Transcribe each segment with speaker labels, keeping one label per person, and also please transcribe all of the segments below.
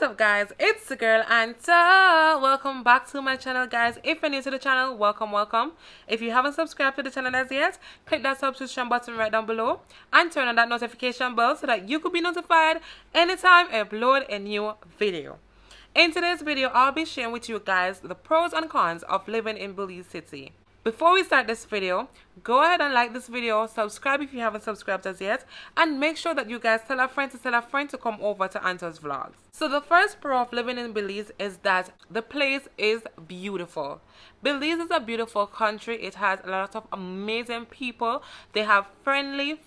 Speaker 1: Up guys, it's the girl Anta. Welcome back to my channel guys. If you're new to the channel, welcome. If you haven't subscribed to the channel as yet, click that subscription button right down below and turn on that notification bell so that you could be notified anytime I upload a new video. In today's video, I'll be sharing with you guys the pros and cons of living in Belize City. Before we start this video, go ahead and like this video, subscribe if you haven't subscribed as yet, and make sure that you guys tell a friend to come over to Anta's vlogs. So the first pro of living in Belize is that the place is beautiful. Belize is a beautiful country. It has a lot of amazing people. They have friendly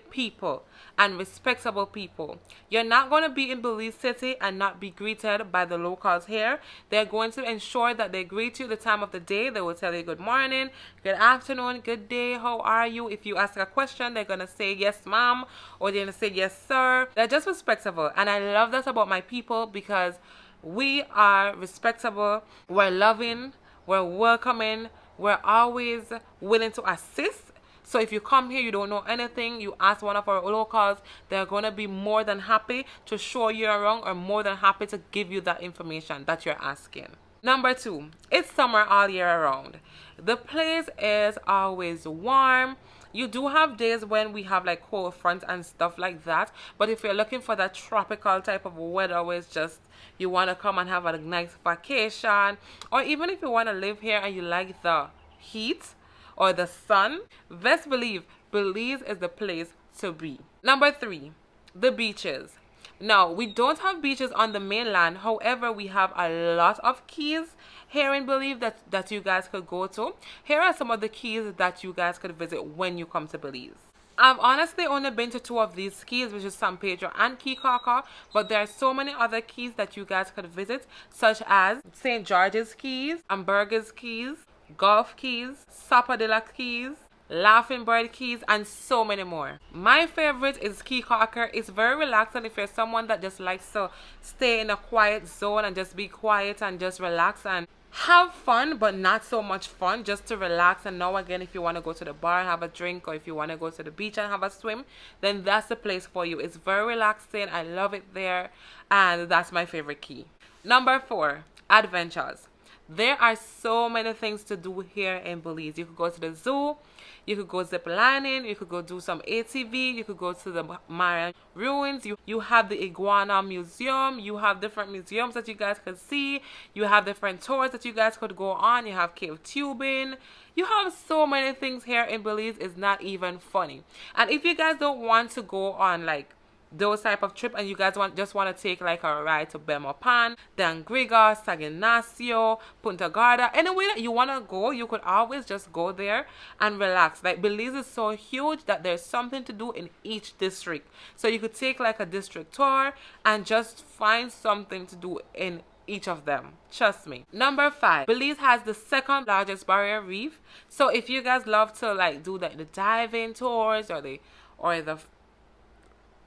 Speaker 1: people and respectable people. You're not going to be in Belize City and not be greeted by the locals here. They're going to ensure that they greet you the time of the day. They will tell you good morning, good afternoon, good day, how are you? If you ask a question, they're going to say yes ma'am, or they're going to say yes sir. They're just respectable, and I love that about my people because we are respectable, we're loving, we're welcoming, we're always willing to assist. So if you come here, you don't know anything, you ask one of our locals, they're going to be more than happy to show you around or more than happy to give you that information that you're asking. Number 2, it's summer all year around. The place is always warm. You do have days when we have like cold front and stuff like that, but if you're looking for that tropical type of weather where it's just you want to come and have a nice vacation, or even if you want to live here and you like the heat or the sun, best believe Belize is the place to be. Number 3, the beaches. Now, we don't have beaches on the mainland. However, we have a lot of keys here in Belize that you guys could go to. Here are some of the keys that you guys could visit when you come to Belize. I've honestly only been to 2 of these keys, which is San Pedro and Key Kaka, but there are so many other keys that you guys could visit, such as St. George's Keys, Ambergris Keys, Gulf Keys, Sapadilla Keys, Laughing Bird Keys, and so many more. My favorite is Key Kaka. It's very relaxing if you're someone that just likes to stay in a quiet zone and just be quiet and just relax and have fun, but not so much fun, just to relax. And now again, if you want to go to the bar and have a drink, or if you want to go to the beach and have a swim, then that's the place for you. It's very relaxing. I love it there, and that's my favorite key. Number 4, adventures. There are so many things to do here in Belize. You could go to the zoo, you could go zip lining, you could go do some ATV, you could go to the Mayan ruins, you have the Iguana museum, you have different museums that you guys could see, you have different tours that you guys could go on, you have cave tubing, you have so many things here in Belize. It's not even funny. And if you guys don't want to go on like those type of trip and you guys just want to take like a ride to Bemopan, Dangriga, San Ignacio, Punta Garda, anywhere that you want to go, you could always just go there and relax. Like Belize is so huge that there's something to do in each district, so you could take like a district tour and just find something to do in each of them. Trust me. Number 5, Belize has the 2nd largest barrier reef. So if you guys love to like do the diving tours or the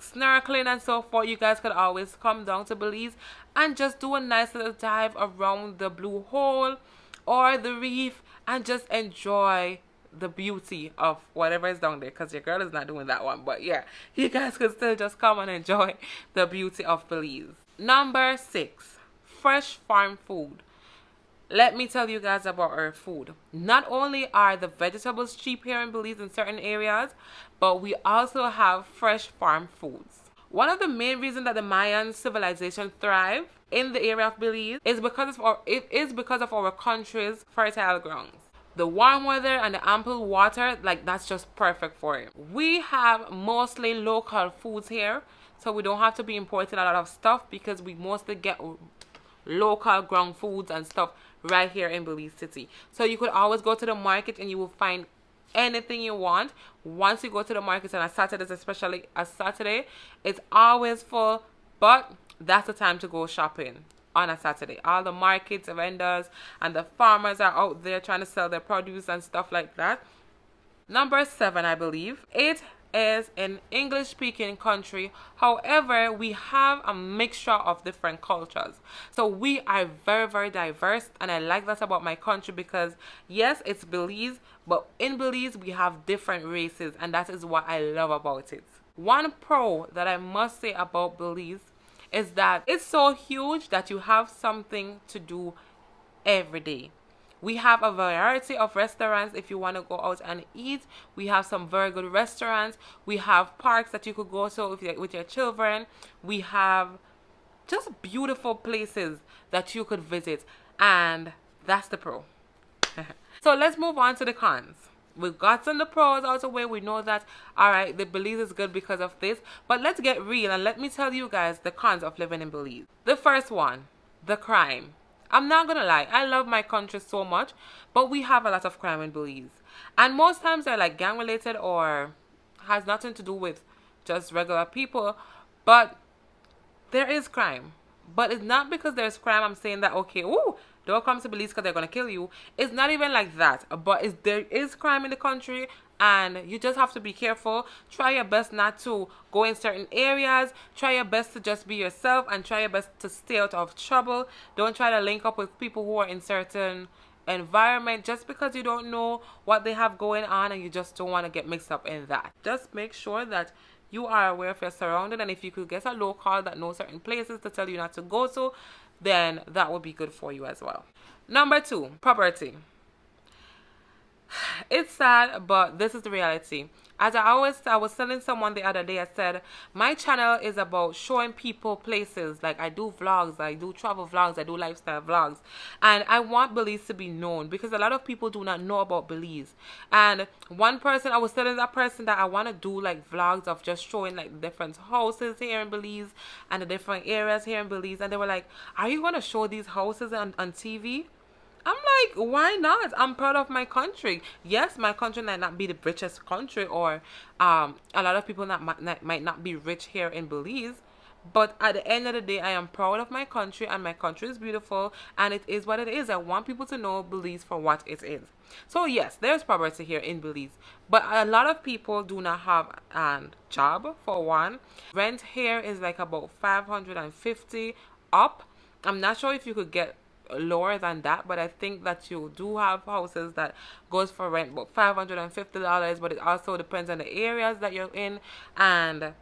Speaker 1: snorkeling and so forth, you guys could always come down to Belize and just do a nice little dive around the blue hole or the reef and just enjoy the beauty of whatever is down there, because your girl is not doing that one. But yeah, you guys could still just come and enjoy the beauty of Belize. Number 6, fresh farm food. Let me tell you guys about our food. Not only are the vegetables cheap here in Belize in certain areas, but we also have fresh farm foods. One of the main reasons that the Mayan civilization thrived in the area of Belize is because of our country's fertile grounds. The warm weather and the ample water, like that's just perfect for it. We have mostly local foods here, so we don't have to be importing a lot of stuff because we mostly get local ground foods and stuff right here in Belize City. So you could always go to the market and you will find anything you want. Once you go to the market on a Saturday, especially a Saturday, it's always full, but that's the time to go shopping on a Saturday. All the markets, vendors, and the farmers are out there trying to sell their produce and stuff like that. Number 7, I believe, it is an English-speaking country. However, we have a mixture of different cultures. So we are very diverse, and I like that about my country because yes, it's Belize, but in Belize we have different races, and that is what I love about it. One pro that I must say about Belize is that it's so huge that you have something to do every day. We have a variety of restaurants if you want to go out and eat. We have some very good restaurants. We have parks that you could go to with your children. We have just beautiful places that you could visit. And that's the pro. So let's move on to the cons. We've gotten the pros out of the way. We know that, all right, the Belize is good because of this. But let's get real and let me tell you guys the cons of living in Belize. The first one, the crime. I'm not gonna lie, I love my country so much, but we have a lot of crime in Belize. And most times they're like gang related or has nothing to do with just regular people. But there is crime. But it's not because there's crime I'm saying that, okay, ooh, don't come to Belize because they're going to kill you. It's not even like that. But there is crime in the country and you just have to be careful. Try your best not to go in certain areas. Try your best to just be yourself and try your best to stay out of trouble. Don't try to link up with people who are in certain environment just because you don't know what they have going on and you just don't want to get mixed up in that. Just make sure that you are aware of your surrounding, and if you could get a local that knows certain places to tell you not to go to, then that would be good for you as well. Number 2, property. It's sad, but this is the reality. As I was telling someone the other day, I said, my channel is about showing people places. Like I do vlogs, I do travel vlogs, I do lifestyle vlogs. And I want Belize to be known because a lot of people do not know about Belize. And one person, I was telling that person that I want to do like vlogs of just showing like different houses here in Belize and the different areas here in Belize. And they were like, are you going to show these houses on TV? I'm like, why not? I'm proud of my country. Yes, my country might not be the richest country, or a lot of people might not be rich here in Belize. But at the end of the day, I am proud of my country, and my country is beautiful, and it is what it is. I want people to know Belize for what it is. So yes, there's poverty here in Belize, but a lot of people do not have a job, for one. Rent here is like about 550 up. I'm not sure if you could get lower than that, but I think that you do have houses that goes for rent about $550, but it also depends on the areas that you're in and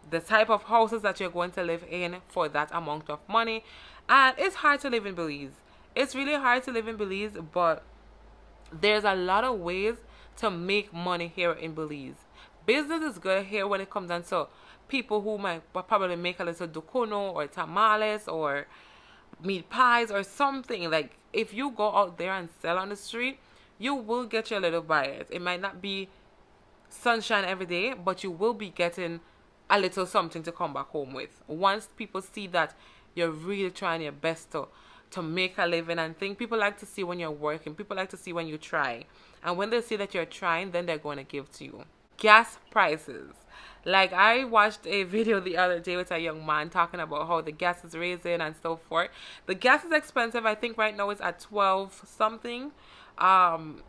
Speaker 1: the type of houses that you're going to live in for that amount of money. And it's hard to live in Belize. It's really hard to live in Belize, but there's a lot of ways to make money here in Belize. Business is good here when it comes down to people who might probably make a little dukuno or tamales or meat pies or something. Like if you go out there and sell on the street, you will get your little buyers. It might not be sunshine every day, but you will be getting a little something to come back home with. Once people see that you're really trying your best to make a living and think, people like to see when you're working, people like to see when you try, and when they see that you're trying, then they're going to give to you. Gas prices. Like I watched a video the other day with a young man talking about how the gas is raising and so forth. The gas is expensive. I think right now it's at 12 something. And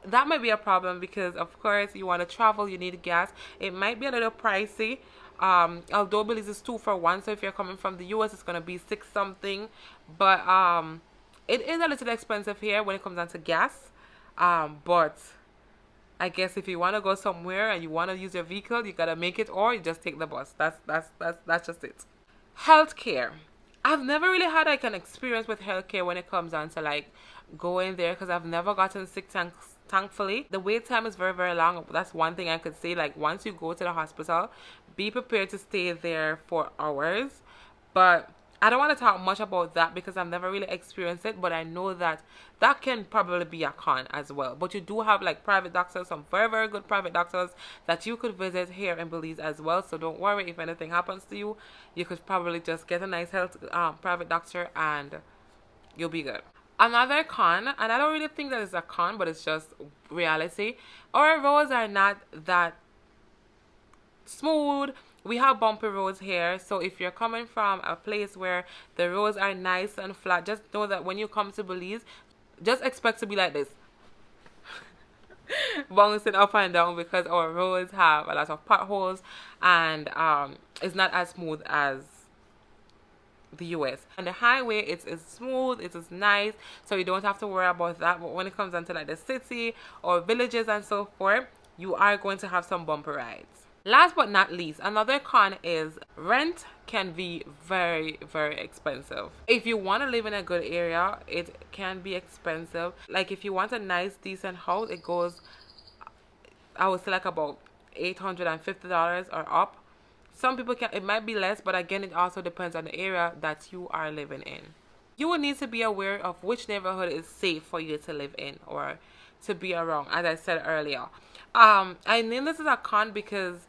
Speaker 1: that might be a problem because of course you want to travel, you need gas. It might be a little pricey. Although Belize is 2 for 1, so if you're coming from the US it's gonna be 6 something. But it is a little expensive here when it comes down to gas. But I guess if you want to go somewhere and you want to use your vehicle, you gotta make it, or you just take the bus. That's just it. Healthcare. I've never really had like an experience with healthcare when it comes down to like going there because I've never gotten sick. Thankfully, the wait time is very, very long. That's one thing I could say. Like once you go to the hospital, be prepared to stay there for hours. But I don't want to talk much about that because I've never really experienced it, but I know that that can probably be a con as well. But you do have like private doctors, some very, very good private doctors that you could visit here in Belize as well. So don't worry if anything happens to you. You could probably just get a nice health private doctor and you'll be good. Another con, and I don't really think that it's a con, but it's just reality. Our roads are not that smooth. We have bumpy roads here, so if you're coming from a place where the roads are nice and flat, just know that when you come to Belize, just expect to be like this. Bouncing up and down because our roads have a lot of potholes and it's not as smooth as the US. And the highway, it's smooth, it is nice, so you don't have to worry about that. But when it comes down to like the city or villages and so forth, you are going to have some bumpy rides. Last but not least, another con is rent can be very, very expensive. If you want to live in a good area, it can be expensive. Like if you want a nice, decent house, it goes, I would say like about $850 or up. Some people can, it might be less, but again, it also depends on the area that you are living in. You will need to be aware of which neighborhood is safe for you to live in or to be around, as I said earlier. I name this as a con because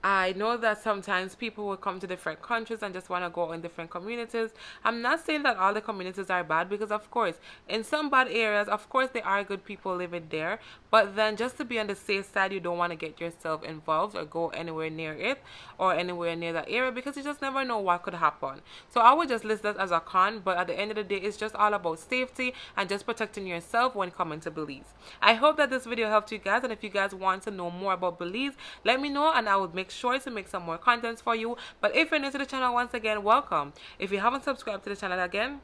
Speaker 1: I know that sometimes people will come to different countries and just want to go in different communities. I'm not saying that all the communities are bad, because of course in some bad areas, of course there are good people living there, but then just to be on the safe side, you don't want to get yourself involved or go anywhere near it or anywhere near that area, because you just never know what could happen. So I would just list that as a con, but at the end of the day, it's just all about safety and just protecting yourself when coming to Belize. I hope that this video helped you guys, and if you guys want to know more about Belize, let me know and I will make sure to make some more contents for you. But if you're new to the channel, once again, welcome. If you haven't subscribed to the channel again,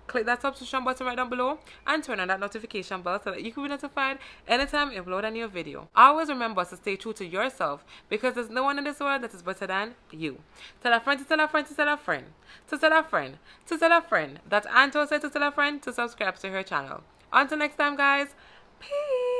Speaker 1: click that subscription button right down below and turn on that notification bell so that you can be notified anytime I upload a new video. Always remember to stay true to yourself, because there's no one in this world that is better than you. Tell a friend to tell a friend to tell a friend to tell a friend to tell a friend that Anto said to tell a friend to subscribe to her channel. Until next time, guys, peace.